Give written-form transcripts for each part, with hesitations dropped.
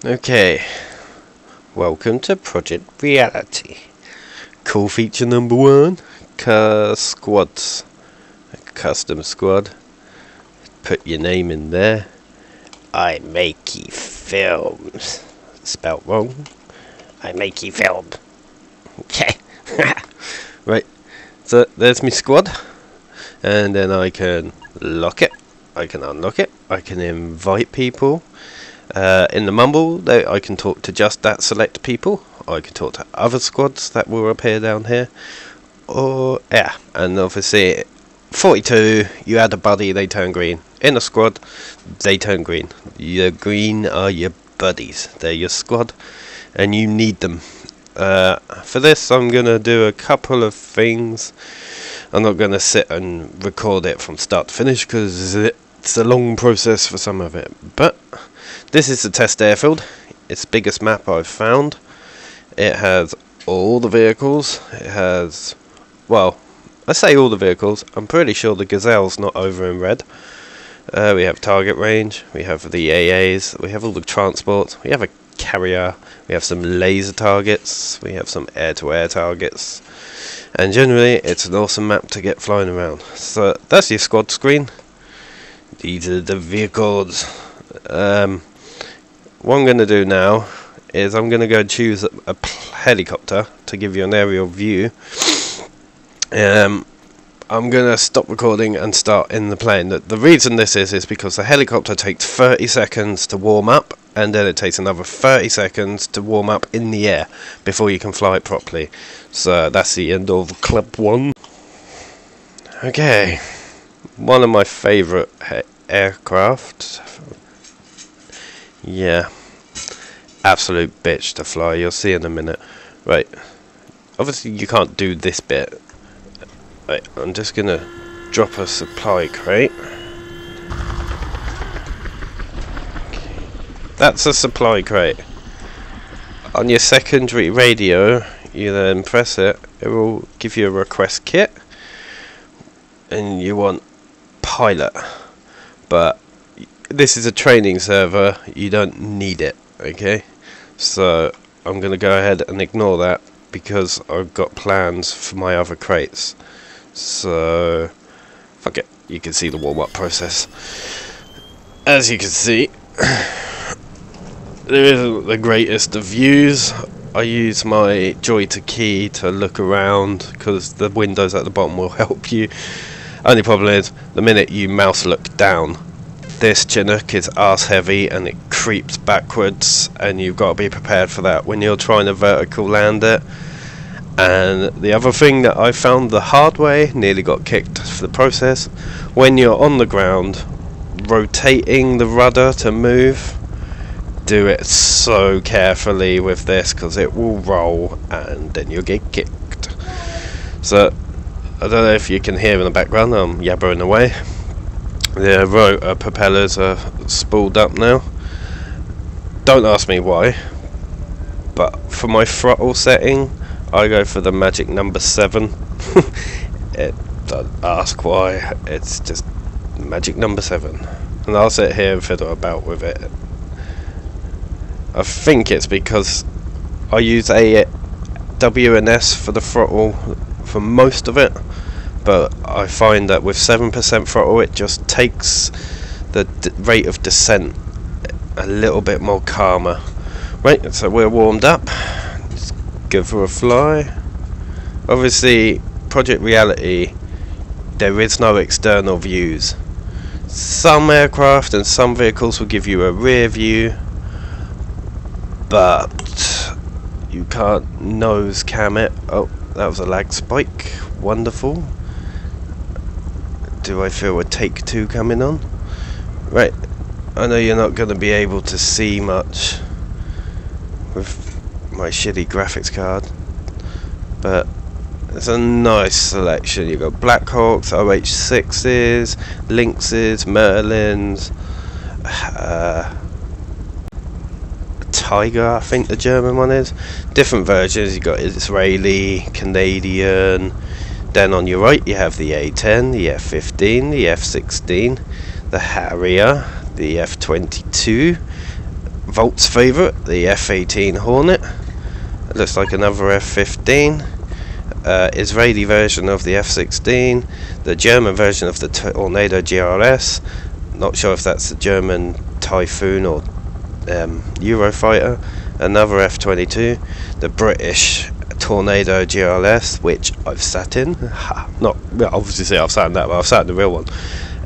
Okay, welcome to Project Reality. Cool feature number 1, squads. A custom squad. Put your name in there. I make ye films. Spelt wrong. I make ye film. Okay. Right, so there's my squad. And then I can lock it. I can unlock it. I can invite people. In the mumble, I can talk to just that select people. I can talk to other squads that will appear down here. Or, yeah, and obviously 42, you add a buddy, they turn green. In a squad, they turn green. Your green are your buddies. They're your squad, and you need them. For this, I'm going to do a couple of things. I'm not going to sit and record it from start to finish, because it's a long process for some of it. But this is the test airfield. It's the biggest map I've found. It has all the vehicles. It has, well, I say all the vehicles. I'm pretty sure the Gazelle's not over in red. We have target range. We have the AAs. We have all the transports. We have a carrier. We have some laser targets. We have some air-to-air targets. And generally, it's an awesome map to get flying around. So that's your squad screen. These are the vehicles. What I'm going to do now is I'm going to go choose a helicopter to give you an aerial view. I'm going to stop recording and start in the plane. The reason this is because the helicopter takes 30 seconds to warm up, and then it takes another 30 seconds to warm up in the air before you can fly it properly. So that's the end of Club 1. Okay, one of my favourite aircraft. Yeah, absolute bitch to fly, you'll see in a minute. Right, obviously you can't do this bit. Right, I'm just gonna drop a supply crate. Okay. That's a supply crate. On your secondary radio, you then press it, it will give you a request kit. And you want pilot. But this is a training server, you don't need it, okay? So I'm going to go ahead and ignore that because I've got plans for my other crates. So fuck it, you can see the warm-up process. As you can see, there isn't the greatest of views. I use my joy to key to look around because the windows at the bottom will help you. Only problem is, the minute you mouse look down, this Chinook is arse heavy and it creeps backwards, and you've got to be prepared for that when you're trying to vertical land it. And the other thing that I found the hard way, nearly got kicked for the process, when you're on the ground, rotating the rudder to move, do it so carefully with this because it will roll and then you'll get kicked. So I don't know if you can hear in the background, I'm yabbering away. The rotor propellers are spooled up now. Don't ask me why, but for my throttle setting I go for the magic number 7. Don't ask why, it's just magic number 7. And I'll sit here and fiddle about with it. I think it's because I use a WNS for the throttle for most of it, but I find that with 7% throttle it just takes the rate of descent a little bit more calmer. Right, so we're warmed up. Let's go for a fly. Obviously, Project Reality, there is no external views. Some aircraft and some vehicles will give you a rear view, but you can't nose cam it. Oh, that was a lag spike. Wonderful. Do I feel a take 2 coming on? Right, I know you're not going to be able to see much with my shitty graphics card, but it's a nice selection. You've got Black Hawks, OH6s, Lynxes, Merlins, Tiger, I think the German one is. Different versions. You've got Israeli, Canadian. Then on your right you have the A10, the F15, the F16, the Harrier, the F22, Volt's favourite, the F-18 Hornet. It looks like another F-15. Israeli version of the F-16. The German version of the Tornado GRS. Not sure if that's the German Typhoon or Eurofighter. Another F-22. The British Tornado GRS, which I've sat in. Not, well, obviously I've sat in that, but I've sat in the real one.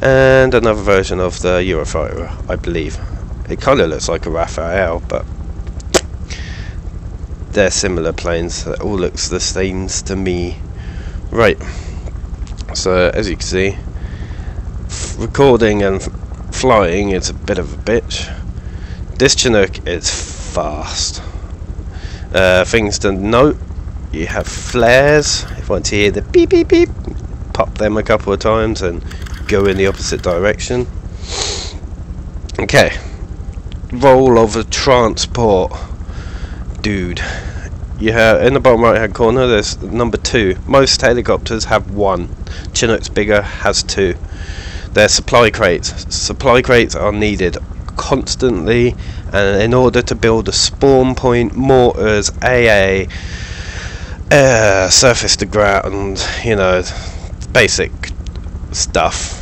And another version of the Eurofighter, I believe. It kind of looks like a Raphael, but they're similar planes. It all looks the same to me. Right. So as you can see, recording and flying is a bit of a bitch. This Chinook is fast. Things to note: you have flares. If once you hear the beep beep beep, pop them a couple of times and go in the opposite direction. Okay. Role of a transport dude. You have in the bottom right hand corner there's number 2. Most helicopters have 1. Chinook's bigger, has 2. They're supply crates. Supply crates are needed constantly, and in order to build a spawn point, mortars, AA, surface to ground, you know, basic stuff,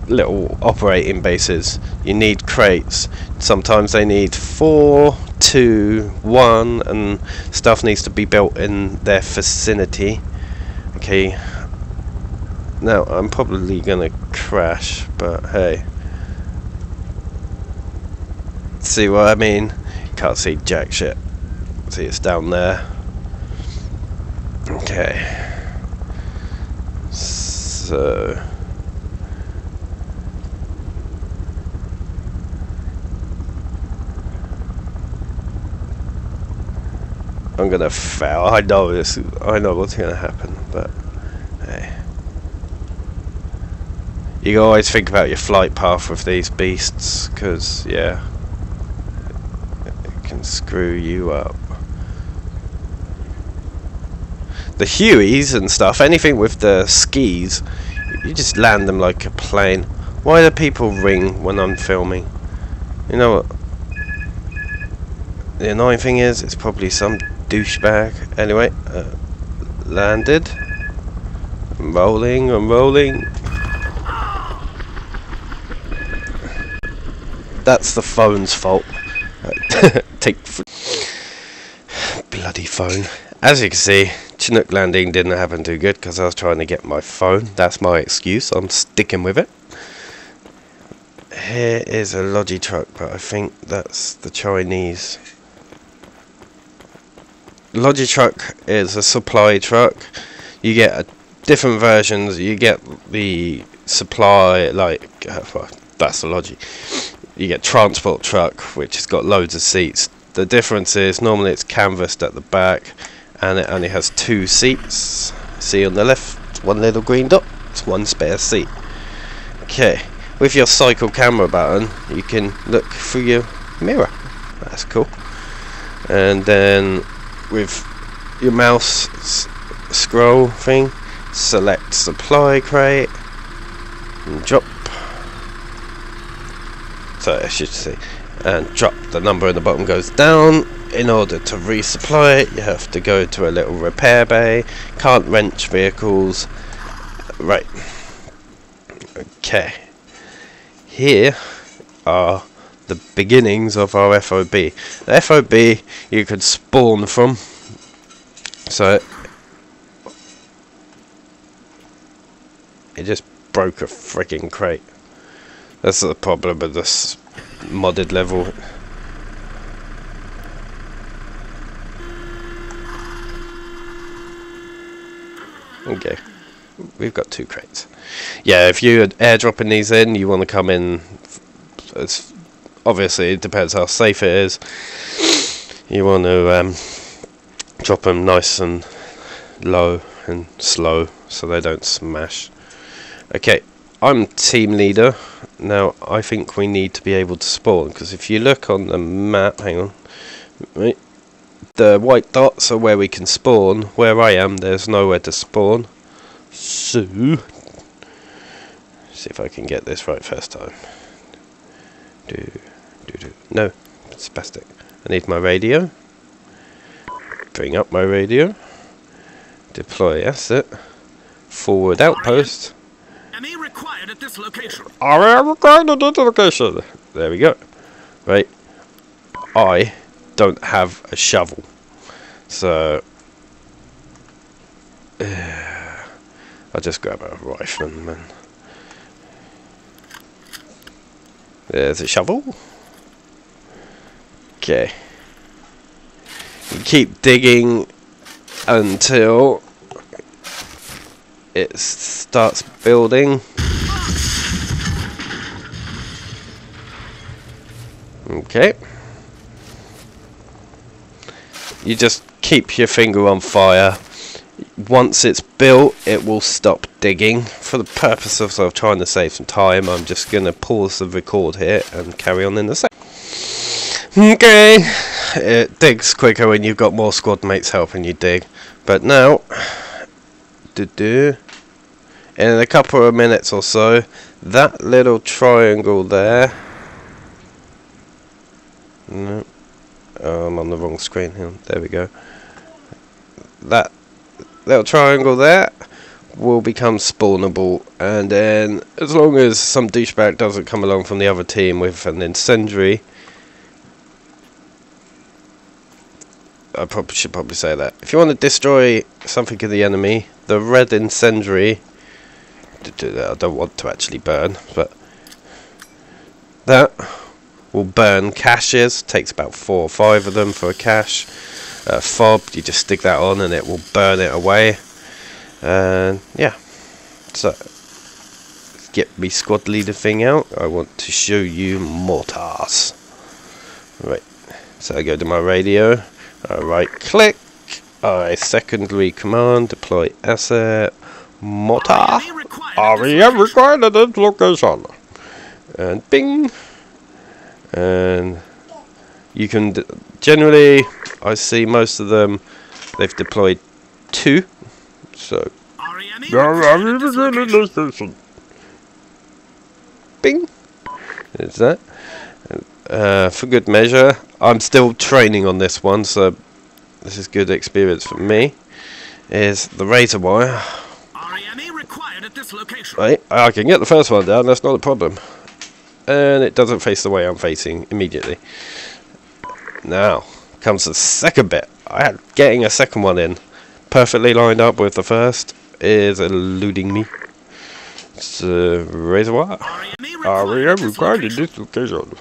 little operating bases, you need crates. Sometimes they need 4, 2, 1, and stuff needs to be built in their vicinity. Okay, now I'm probably gonna crash, but hey, see what I mean? Can't see jack shit. See, it's down there. Okay, so I'm gonna fail. I know this. I know what's gonna happen, but hey, you always think about your flight path with these beasts, because yeah, it can screw you up. The Hueys and stuff, anything with the skis, you just land them like a plane. Why do people ring when I'm filming? You know what? The annoying thing is, it's probably some douchebag. Anyway, landed. I'm rolling. That's the phone's fault. Take bloody phone. As you can see, Chinook landing didn't happen too good because I was trying to get my phone. That's my excuse. I'm sticking with it. Here is a Logi truck, but I think that's the Chinese. Logi truck is a supply truck. You get different versions. You get the supply, like well, that's the Logi. You get transport truck, which has got loads of seats. The difference is normally it's canvassed at the back, and it only has 2 seats. See on the left, 1 little green dot. It's 1 spare seat. Okay, with your cycle camera button, you can look through your mirror. That's cool. And then with your mouse scroll thing, select supply crate and drop. So I should see, and drop. The number in the bottom goes down. In order to resupply it, you have to go to a little repair bay. Can't wrench vehicles. Right. Okay. Here are the beginnings of our FOB. The FOB you could spawn from. So it just broke a freaking crate. That's the problem with this modded level. Okay, we've got 2 crates. Yeah, if you're airdropping these in, you want to come in. It's obviously, it depends how safe it is. You want to drop them nice and low and slow so they don't smash. Okay, I'm team leader. Now I think we need to be able to spawn, because if you look on the map, hang on, right, the white dots are where we can spawn. Where I am, there's nowhere to spawn. So, see if I can get this right first time. No, spastic. I need my radio. Bring up my radio. Deploy asset. Forward outpost. ME required at this location. RE required at this location. There we go. Right. I don't have a shovel. So I'll just grab a rifleman. There's a shovel. Okay. Keep digging until it starts building. Okay. You just keep your finger on fire. Once it's built, it will stop digging. For the purpose of trying to save some time, I'm just going to pause the record here and carry on in a sec. Okay. It digs quicker when you've got more squad mates helping you dig. But now, in a couple of minutes or so, that little triangle there. No, oh, I'm on the wrong screen here. There we go. That little triangle there will become spawnable, and then as long as some douchebag doesn't come along from the other team with an incendiary, I should probably say that. If you want to destroy something in the enemy, the red incendiary, I don't want to actually burn, but that will burn caches. Takes about 4 or 5 of them for a cache. Fob, you just stick that on and it will burn it away. And yeah, so let's get me squad leader thing out. I want to show you mortars. Right, so I go to my radio. I right click, I secondary command, deploy asset, mortar, REM required at this location, and bing, and you can, generally, I see most of them, they've deployed 2, so, bing, there's that. For good measure, I'm still training on this one, so this is good experience for me, is the razor wire. Right, I can get the first one down, that's not a problem. And it doesn't face the way I'm facing immediately. Now, comes the second bit. Getting a second one in, perfectly lined up with the first, is eluding me. It's razor wire. REM required in this location.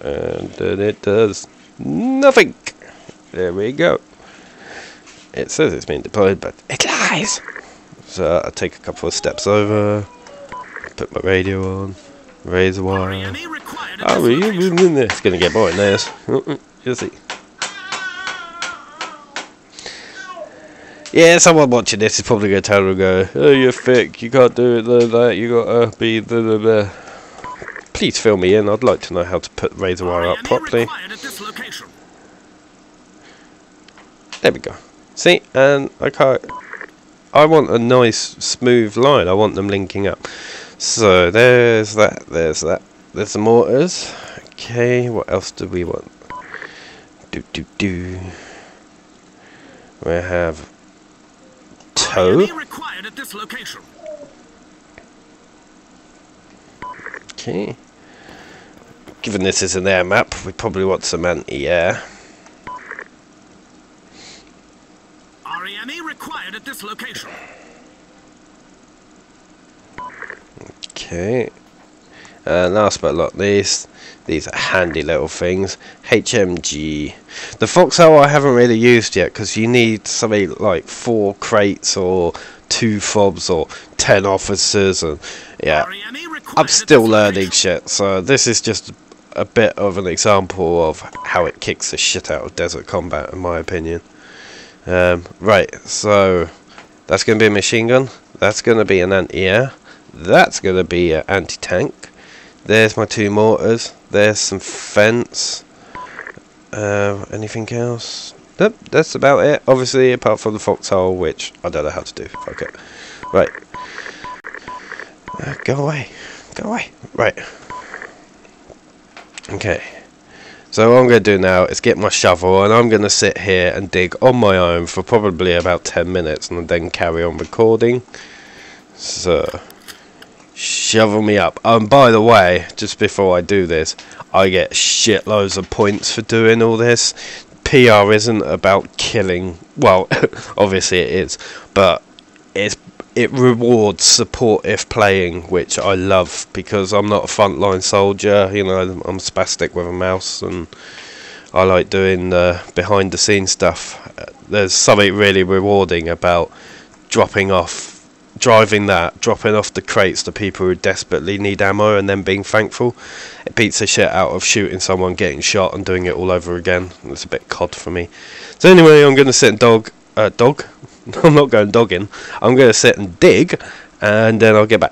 And then it does nothing. There we go. It says it's been deployed, but it lies. So I take a couple of steps over, put my radio on, razor wire. Oh, it's gonna get boring, there's. You'll see. Yeah, someone watching this is probably gonna tell them, go, "Oh, you're thick. You can't do it like that. You gotta be the." Please fill me in. I'd like to know how to put razor wire up properly. There we go. See, and I want a nice smooth line. I want them linking up. So there's that. There's that. There's the mortars. Okay. What else do we want? We have toe. Okay. Given this is an air map, we probably want some anti-air. REME required at this location. Okay. And last but not least, these are handy little things. HMG. The foxhole I haven't really used yet because you need something like 4 crates or 2 fobs or 10 officers, and yeah, I'm still learning shit. So this is just a bit of an example of how it kicks the shit out of desert combat, in my opinion. Right, so that's going to be a machine gun. That's going to be an anti-air. That's going to be an anti-tank. There's my 2 mortars. There's some fence. Anything else? Nope, that's about it. Obviously, apart from the foxhole, which I don't know how to do. Fuck it. Right. Go away. Go away. Right. Okay. So what I'm going to do now is get my shovel, and I'm going to sit here and dig on my own for probably about 10 minutes and then carry on recording. So, shovel me up. By the way, just before I do this, I get shitloads of points for doing all this. PR isn't about killing, well, obviously it is, but it rewards supportive playing, which I love, because I'm not a frontline soldier, you know, I'm spastic with a mouse, and I like doing the behind the scenes stuff. There's something really rewarding about dropping off the crates to people who desperately need ammo and then being thankful. It beats the shit out of shooting someone, getting shot and doing it all over again. It's a bit cod for me. So anyway, I'm going to sit and dog? I'm not going dogging. I'm going to sit and dig, and then I'll get back.